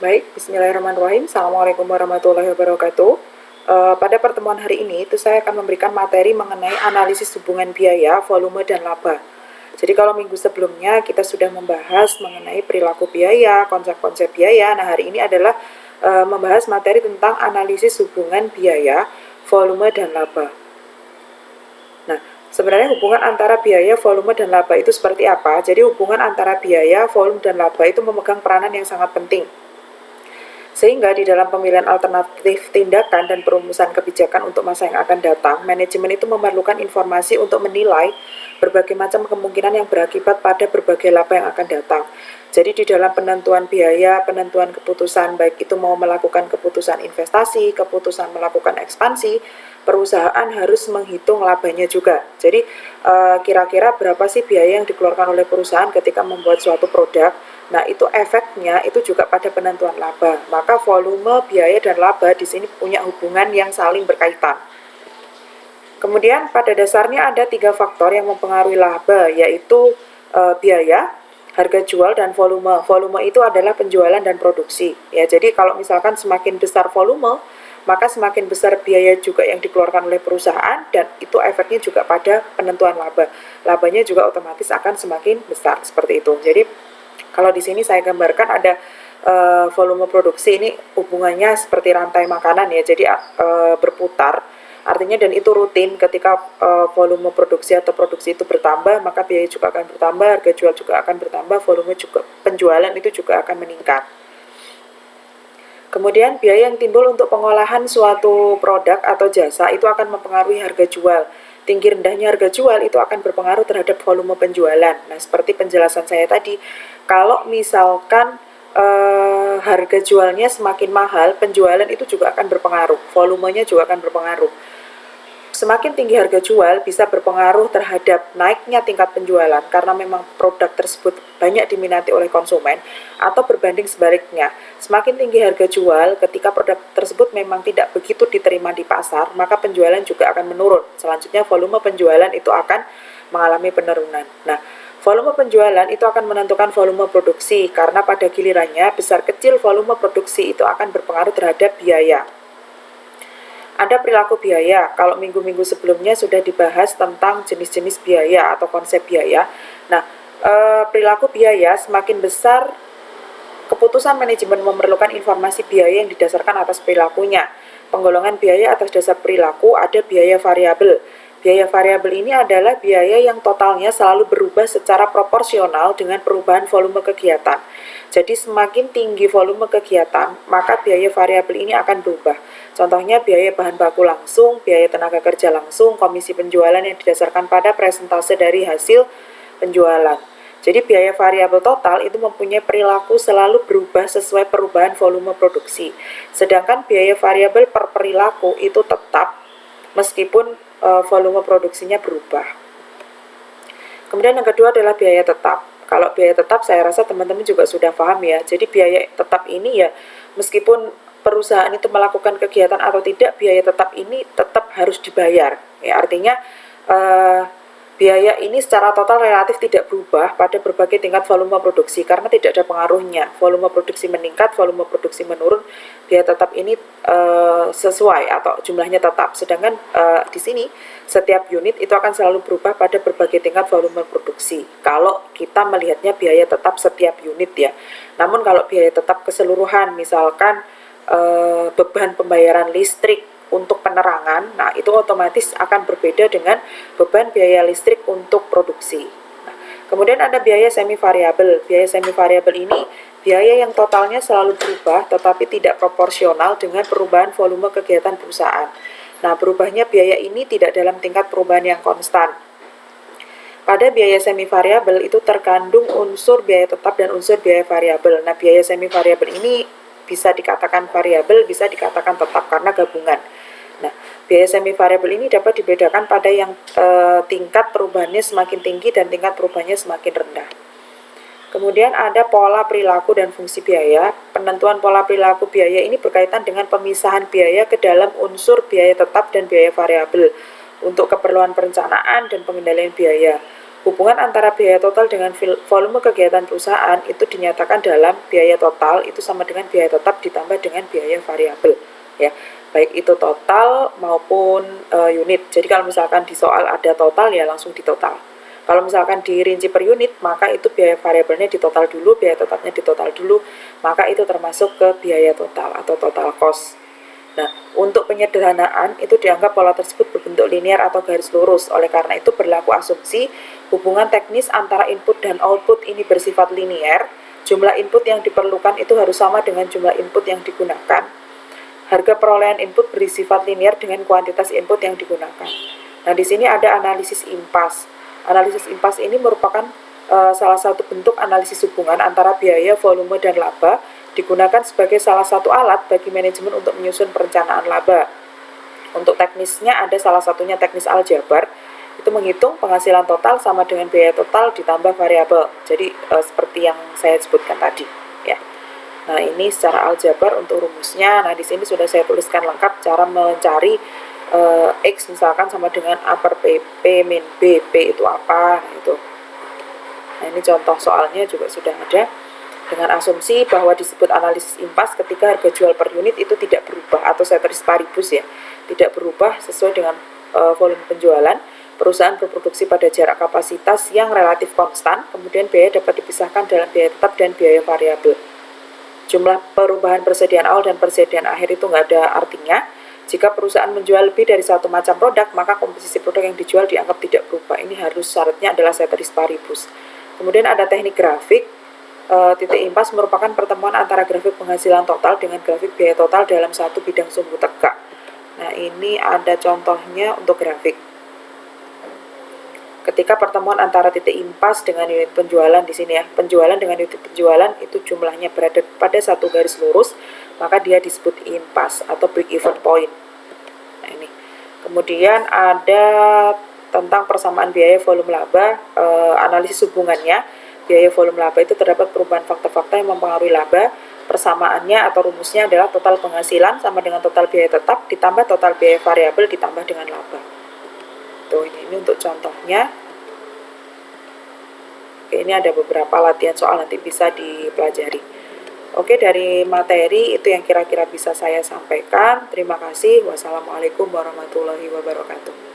Baik, bismillahirrahmanirrahim. Assalamualaikum warahmatullahi wabarakatuh. Pada pertemuan hari ini, itu saya akan memberikan materi mengenai analisis hubungan biaya, volume, dan laba. Jadi kalau minggu sebelumnya kita sudah membahas mengenai perilaku biaya, konsep-konsep biaya. Nah, hari ini adalah membahas materi tentang analisis hubungan biaya, volume, dan laba. Nah, sebenarnya hubungan antara biaya, volume, dan laba itu seperti apa? Jadi hubungan antara biaya, volume, dan laba itu memegang peranan yang sangat penting. Sehingga di dalam pemilihan alternatif tindakan dan perumusan kebijakan untuk masa yang akan datang, manajemen itu memerlukan informasi untuk menilai berbagai macam kemungkinan yang berakibat pada berbagai laba yang akan datang. Jadi di dalam penentuan biaya, penentuan keputusan, baik itu mau melakukan keputusan investasi, keputusan melakukan ekspansi, perusahaan harus menghitung labanya juga. Jadi kira-kira berapa sih biaya yang dikeluarkan oleh perusahaan ketika membuat suatu produk. Nah, itu efeknya itu juga pada penentuan laba. Maka volume, biaya, dan laba di sini punya hubungan yang saling berkaitan. Kemudian pada dasarnya ada 3 faktor yang mempengaruhi laba, yaitu biaya, harga jual, dan volume. Volume itu adalah penjualan dan produksi. Ya, jadi kalau misalkan semakin besar volume, maka semakin besar biaya juga yang dikeluarkan oleh perusahaan, dan itu efeknya juga pada penentuan laba. Labanya juga otomatis akan semakin besar seperti itu. Jadi kalau di sini saya gambarkan ada volume produksi, ini hubungannya seperti rantai makanan ya, jadi berputar. Artinya dan itu rutin, ketika volume produksi atau produksi itu bertambah, maka biaya juga akan bertambah, harga jual juga akan bertambah, volume juga, penjualan itu juga akan meningkat. Kemudian biaya yang timbul untuk pengolahan suatu produk atau jasa itu akan mempengaruhi harga jual. Tinggi rendahnya harga jual itu akan berpengaruh terhadap volume penjualan. Nah, seperti penjelasan saya tadi, kalau misalkan harga jualnya semakin mahal, penjualan itu juga akan berpengaruh, volumenya juga akan berpengaruh. Semakin tinggi harga jual bisa berpengaruh terhadap naiknya tingkat penjualan karena memang produk tersebut banyak diminati oleh konsumen, atau berbanding sebaliknya. Semakin tinggi harga jual ketika produk tersebut memang tidak begitu diterima di pasar, maka penjualan juga akan menurun. Selanjutnya volume penjualan itu akan mengalami penurunan. Nah, volume penjualan itu akan menentukan volume produksi karena pada gilirannya besar kecil volume produksi itu akan berpengaruh terhadap biaya. Ada perilaku biaya. Kalau minggu-minggu sebelumnya sudah dibahas tentang jenis-jenis biaya atau konsep biaya. Nah, perilaku biaya semakin besar, keputusan manajemen memerlukan informasi biaya yang didasarkan atas perilakunya. Penggolongan biaya atas dasar perilaku ada biaya variabel. Biaya variabel ini adalah biaya yang totalnya selalu berubah secara proporsional dengan perubahan volume kegiatan. Jadi semakin tinggi volume kegiatan, maka biaya variabel ini akan berubah. Contohnya biaya bahan baku langsung, biaya tenaga kerja langsung, komisi penjualan yang didasarkan pada persentase dari hasil penjualan. Jadi biaya variabel total itu mempunyai perilaku selalu berubah sesuai perubahan volume produksi. Sedangkan biaya variabel per perilaku itu tetap meskipun volume produksinya berubah. Kemudian yang kedua adalah biaya tetap. Kalau biaya tetap saya rasa teman-teman juga sudah paham ya. Jadi biaya tetap ini ya, meskipun perusahaan itu melakukan kegiatan atau tidak, biaya tetap ini tetap harus dibayar. Ya, artinya biaya ini secara total relatif tidak berubah pada berbagai tingkat volume produksi karena tidak ada pengaruhnya. Volume produksi meningkat, volume produksi menurun, biaya tetap ini sesuai atau jumlahnya tetap. Sedangkan di sini setiap unit itu akan selalu berubah pada berbagai tingkat volume produksi. Kalau kita melihatnya biaya tetap setiap unit ya. Namun kalau biaya tetap keseluruhan, misalkan beban pembayaran listrik untuk penerangan, nah itu otomatis akan berbeda dengan beban biaya listrik untuk produksi. Nah, kemudian ada biaya semi variabel. Biaya semi variabel ini biaya yang totalnya selalu berubah tetapi tidak proporsional dengan perubahan volume kegiatan perusahaan. Nah, berubahnya biaya ini tidak dalam tingkat perubahan yang konstan. Pada biaya semi variabel itu terkandung unsur biaya tetap dan unsur biaya variabel. Nah, biaya semi variabel ini bisa dikatakan variabel, bisa dikatakan tetap karena gabungan. Nah, biaya semi variabel ini dapat dibedakan pada yang tingkat perubahannya semakin tinggi dan tingkat perubahannya semakin rendah. Kemudian ada pola perilaku dan fungsi biaya. Penentuan pola perilaku biaya ini berkaitan dengan pemisahan biaya ke dalam unsur biaya tetap dan biaya variabel untuk keperluan perencanaan dan pengendalian biaya. Hubungan antara biaya total dengan volume kegiatan perusahaan itu dinyatakan dalam biaya total itu sama dengan biaya tetap ditambah dengan biaya variabel, ya. Baik itu total maupun unit. Jadi kalau misalkan di soal ada total ya langsung ditotal. Kalau misalkan dirinci per unit, maka itu biaya variabelnya ditotal dulu, biaya tetapnya ditotal dulu, maka itu termasuk ke biaya total atau total cost. Nah, untuk penyederhanaan itu dianggap pola tersebut berbentuk linear atau garis lurus. Oleh karena itu berlaku asumsi hubungan teknis antara input dan output ini bersifat linear. Jumlah input yang diperlukan itu harus sama dengan jumlah input yang digunakan. Harga perolehan input bersifat linear dengan kuantitas input yang digunakan. Nah, di sini ada analisis impas. Analisis impas ini merupakan salah satu bentuk analisis hubungan antara biaya, volume, dan laba digunakan sebagai salah satu alat bagi manajemen untuk menyusun perencanaan laba. Untuk teknisnya ada salah satunya teknis aljabar, itu menghitung penghasilan total sama dengan biaya total ditambah variabel. Jadi seperti yang saya sebutkan tadi, ya. Nah, ini secara aljabar untuk rumusnya. Nah, di sini sudah saya tuliskan lengkap cara mencari X misalkan sama dengan A per PP min B, P itu apa, nah itu. Nah, ini contoh soalnya juga sudah ada dengan asumsi bahwa disebut analisis impas ketika harga jual per unit itu tidak berubah atau ceteris paribus, ya, tidak berubah sesuai dengan volume penjualan. Perusahaan berproduksi pada jarak kapasitas yang relatif konstan, kemudian biaya dapat dipisahkan dalam biaya tetap dan biaya variabel. Jumlah perubahan persediaan awal dan persediaan akhir itu nggak ada artinya. Jika perusahaan menjual lebih dari satu macam produk, maka komposisi produk yang dijual dianggap tidak berubah. Ini harus syaratnya adalah ceteris paribus. Kemudian ada teknik grafik. Titik impas merupakan pertemuan antara grafik penghasilan total dengan grafik biaya total dalam satu bidang sumbu tegak. Nah, ini ada contohnya untuk grafik. Ketika pertemuan antara titik impas dengan unit penjualan di sini, ya, penjualan dengan unit penjualan itu jumlahnya berada pada satu garis lurus, maka dia disebut impas atau break even point. Nah, ini. Kemudian ada tentang persamaan biaya volume laba, analisis hubungannya. Biaya volume laba itu terdapat perubahan faktor-faktor yang mempengaruhi laba. Persamaannya atau rumusnya adalah total penghasilan sama dengan total biaya tetap ditambah total biaya variabel ditambah dengan laba. Tuh, ini untuk contohnya. Oke, ini ada beberapa latihan soal, nanti bisa dipelajari. Oke, dari materi itu yang kira-kira bisa saya sampaikan. Terima kasih. Wassalamualaikum warahmatullahi wabarakatuh.